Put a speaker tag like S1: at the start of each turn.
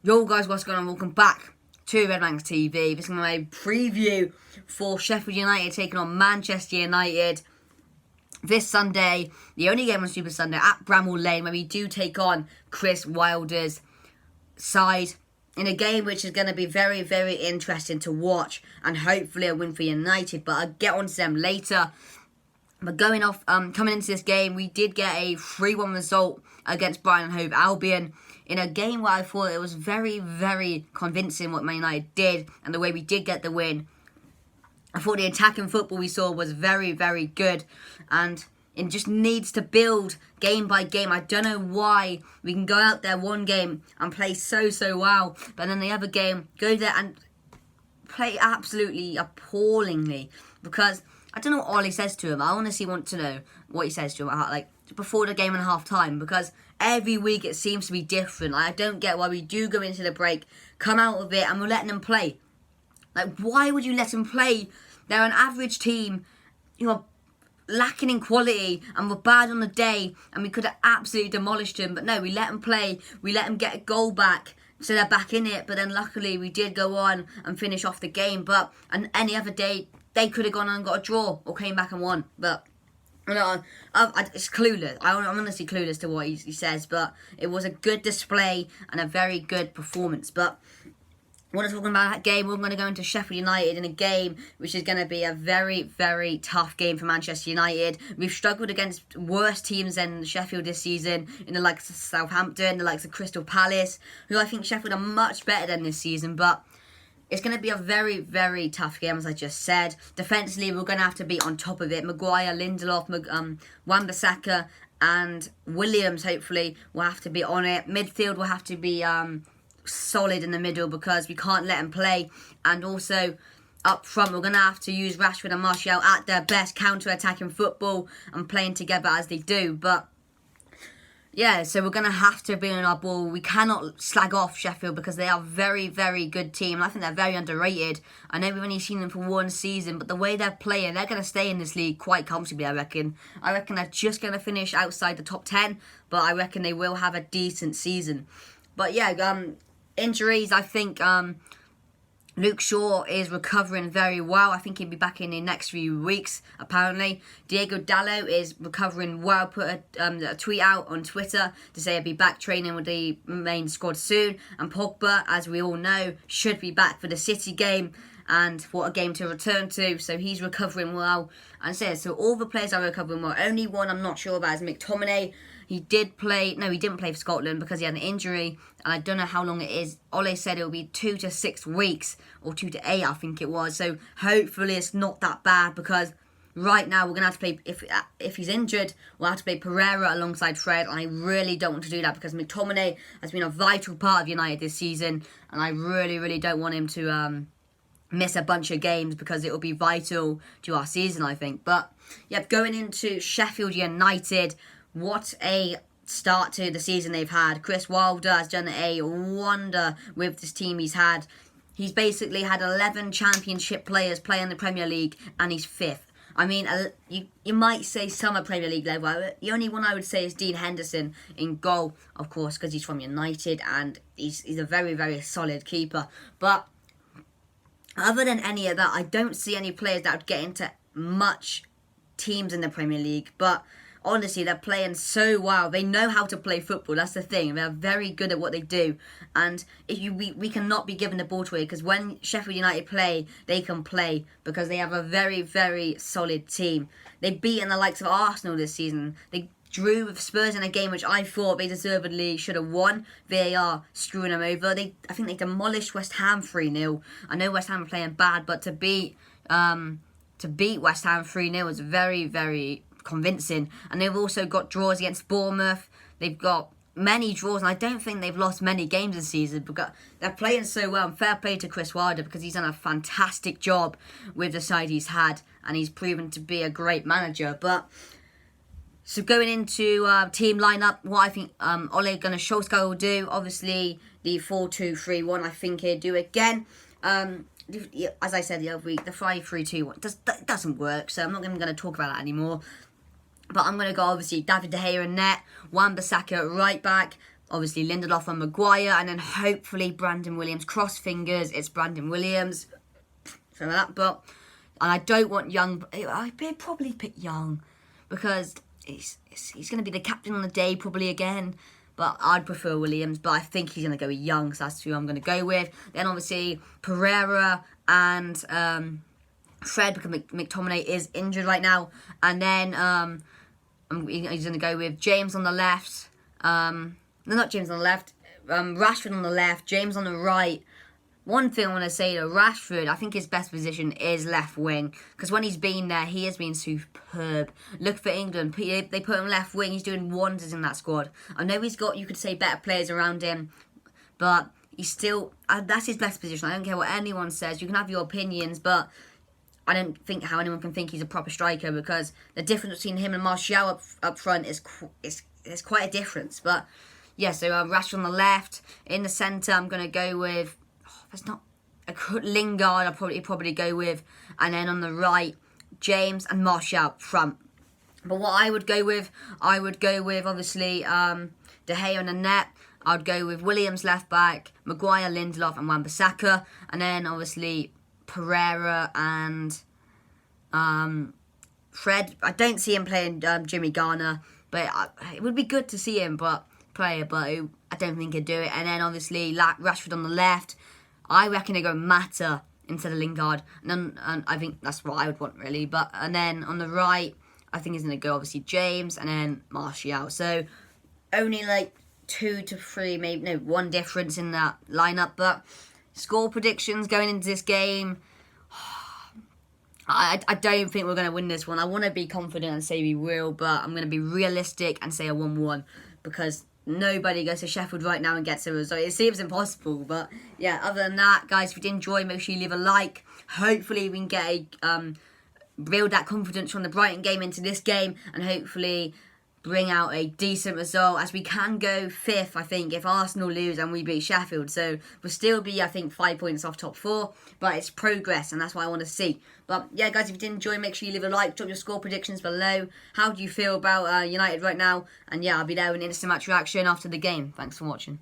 S1: Yo guys, what's going on? Welcome back to Red Banks TV. This is my preview for Sheffield United taking on Manchester United this Sunday. The only game on Super Sunday at Bramall Lane, where we do take on Chris Wilder's side in a game which is going to be very, very interesting to watch, and hopefully a win for United. But I'll get on to them later. But coming into this game, we did get a 3-1 result against Brighton and Hove Albion in a game where I thought it was very, very convincing what Man United did and the way we did get the win. I thought the attacking football we saw was very, very good, and it just needs to build game by game. I don't know why we can go out there one game and play so well, but then the other game, go there and play absolutely appallingly, because I don't know what Ollie says to him. I honestly want to know what he says to him, like before the game and half time, because every week it seems to be different. I don't get why we do go into the break, come out of it, and we're letting them play. Like, why would you let them play? They're an average team, you know, lacking in quality, and we're bad on the day, and we could have absolutely demolished them. But no, we let them play, we let them get a goal back, so they're back in it. But then luckily we did go on and finish off the game. But on any other day, they could have gone on and got a draw or came back and won. But it's clueless. I'm honestly clueless to what he says, but it was a good display and a very good performance. But when we're talking about that game, we're going to go into Sheffield United in a game which is going to be a very, very tough game for Manchester United. We've struggled against worse teams than Sheffield this season, in the likes of Southampton, the likes of Crystal Palace, who I think Sheffield are much better than this season. But it's going to be a very, very tough game, as I just said. Defensively, we're going to have to be on top of it. Maguire, Lindelof, Wan-Bissaka and Williams, hopefully, will have to be on it. Midfield will have to be solid in the middle, because we can't let them play. And also, up front, we're going to have to use Rashford and Martial at their best, counter-attacking football and playing together as they do. But yeah, so we're going to have to be on our ball. We cannot slag off Sheffield, because they are a very, very good team. I think they're very underrated. I know we've only seen them for one season, but the way they're playing, they're going to stay in this league quite comfortably, I reckon. I reckon they're just going to finish outside the top 10, but I reckon they will have a decent season. But yeah, injuries, I think Luke Shaw is recovering very well. I think he'll be back in the next few weeks, apparently. Diego Dallo is recovering well. Put a tweet out on Twitter to say he'll be back training with the main squad soon. And Pogba, as we all know, should be back for the City game. And what a game to return to. So he's recovering well. And so all the players are recovering well. Only one I'm not sure about is McTominay. He didn't play for Scotland because he had an injury, and I don't know how long it is. Ole said it will be 2 to 6 weeks, or 2 to 8, I think it was. So hopefully it's not that bad, because right now we're going to have to play, if he's injured, we'll have to play Pereira alongside Fred, and I really don't want to do that, because McTominay has been a vital part of United this season, and I really, really don't want him to miss a bunch of games, because it will be vital to our season, I think. But yeah, going into Sheffield United, what a start to the season they've had. Chris Wilder has done a wonder with this team he's had. He's basically had 11 championship players play in the Premier League, and he's 5th. I mean, you might say summer Premier League level. The only one I would say is Dean Henderson in goal, of course, because he's from United, and he's a very, very solid keeper. But other than any of that, I don't see any players that would get into much teams in the Premier League. But honestly, they're playing so well. They know how to play football. That's the thing. They're very good at what they do. And we cannot be given the ball away, because when Sheffield United play, they can play, because they have a very, very solid team. They've beaten the likes of Arsenal this season. They drew with Spurs in a game which I thought they deservedly should have won. VAR screwing them over. I think they demolished West Ham 3-0. I know West Ham are playing bad, but to beat West Ham 3-0 was very, very convincing. And they've also got draws against Bournemouth. They've got many draws, and I don't think they've lost many games this season, because they're playing so well. And fair play to Chris Wilder, because he's done a fantastic job with the side he's had, and he's proven to be a great manager. But so going into team lineup, what I think Ole Gunnar Solskjaer will do, obviously the 4-2-3-1, I think he'll do again. As I said the other week, the 5-3-2-1 doesn't work, so I'm not even going to talk about that anymore. But I'm going to go, obviously, David De Gea in net, Wan-Bissaka right back, obviously Lindelof and Maguire, and then hopefully Brandon Williams. Cross fingers, it's Brandon Williams. So that, but and I don't want Young. I'd probably pick Young because he's going to be the captain on the day probably again. But I'd prefer Williams, but I think he's going to go with Young, so that's who I'm going to go with. Then obviously Pereira and Fred, because McTominay is injured right now. And then he's going to go with James on the left. No, not James on the left. Rashford on the left, James on the right. One thing I want to say to Rashford, I think his best position is left wing. Because when he's been there, he has been superb. Look for England. They put him left wing. He's doing wonders in that squad. I know he's got, you could say, better players around him. But he's still, that's his best position. I don't care what anyone says. You can have your opinions, but I don't think how anyone can think he's a proper striker. Because the difference between him and Martial up front is quite a difference. But yeah, so Rashford on the left. In the centre, I'm going to go with... That's not a Lingard. I'll probably go with, and then on the right, James and Martial up front. But what I would go with obviously De Gea on the net. I'd go with Williams left back, Maguire, Lindelof, and Wan-Bissaka, and then obviously Pereira and Fred. I don't see him playing Jimmy Garner, but it would be good to see him play, but I don't think he'd do it. And then obviously Rashford on the left. I reckon they go Mata instead of Lingard, and I think that's what I would want really. And then on the right, I think he's going to go obviously James and then Martial. So only like 2 to 3, maybe no 1 difference in that lineup. But score predictions going into this game, I don't think we're going to win this one. I want to be confident and say we will, but I'm going to be realistic and say a 1-1 because nobody goes to Sheffield right now and gets a result. It seems impossible, but yeah, other than that, guys, if you did enjoy, make sure you leave a like. Hopefully we can get build that confidence from the Brighton game into this game, and hopefully bring out a decent result, as we can go 5th, I think, if Arsenal lose and we beat Sheffield. So we'll still be, I think, 5 points off top 4, but it's progress, and that's what I want to see. But yeah, guys, if you did enjoy, make sure you leave a like, drop your score predictions below. How do you feel about United right now? And yeah, I'll be there with an instant match reaction after the game. Thanks for watching.